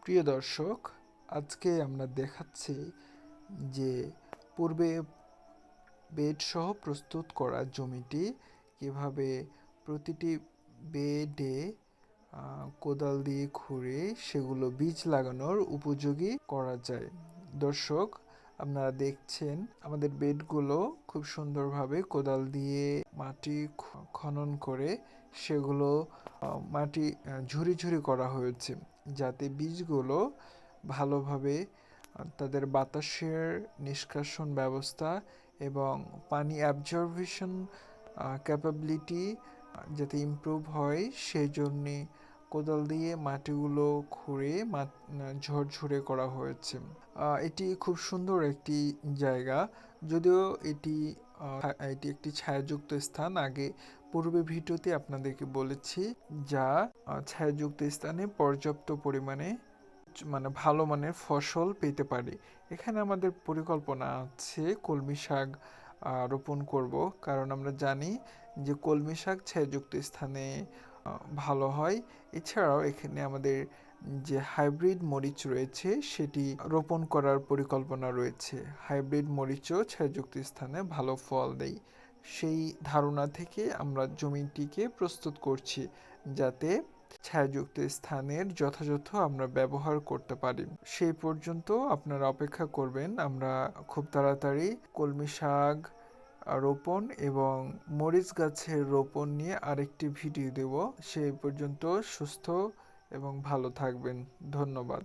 প্রিয় দর্শক, আজকে আমরা দেখাচ্ছি যে পূর্বে বেড সহ প্রস্তুত করা জমিটি কিভাবে প্রতিটি বেডে কোদাল দিয়ে খুঁড়ে সেগুলো বীজ লাগানোর উপযোগী করা যায়। দর্শক, আপনারা দেখছেন আমাদের বেডগুলো খুব সুন্দরভাবে কোদাল দিয়ে মাটি খনন করে সেগুলো মাটি ঝুরি ঝুরি করা হয়েছে, যাতে বীজগুলো ভালোভাবে তাদের বাতাসের নিষ্কাশন ব্যবস্থা এবং পানি অ্যাবজর্বেশন ক্যাপাবিলিটি যাতে ইমপ্রুভ হয়, সেই জন্যে কোদাল দিয়ে মাটিগুলো খুঁড়ে ঝরঝরে করা হয়েছে। এটি খুব সুন্দর একটি জায়গা, যদিও এটি একটি ছায়াযুক্ত স্থান। আগে পূর্বে ভিডিওতে আপনাদেরকে বলেছি, যা ছায়াযুক্ত স্থানে পর্যাপ্ত পরিমাণে ভালো মানের ফসল পেতে পারে। এখানে আমাদের পরিকল্পনা আছে কলমি শাক রোপণ করব, কারণ আমরা জানি যে কলমি শাক ছায়াযুক্ত স্থানে ভালো হয়। এছাড়াও এখানে আমাদের যে হাইব্রিড মরিচ রয়েছে সেটি রোপণ করার পরিকল্পনা রয়েছে। হাইব্রিড মরিচও ছায়াযুক্ত স্থানে ভালো ফল দেয়। সেই ধারণা থেকে আমরা জমিটিকে প্রস্তুত করছি, যাতে ছায়াযুক্ত স্থানের যথাযথ আমরা ব্যবহার করতে পারি। সেই পর্যন্ত আপনারা অপেক্ষা করবেন। আমরা খুব তাড়াতাড়ি কলমি শাক রোপণ এবং মরিচ গাছের রোপণ নিয়ে আরেকটি ভিডিও দেব। সেই পর্যন্ত সুস্থ এবং ভালো থাকবেন। ধন্যবাদ।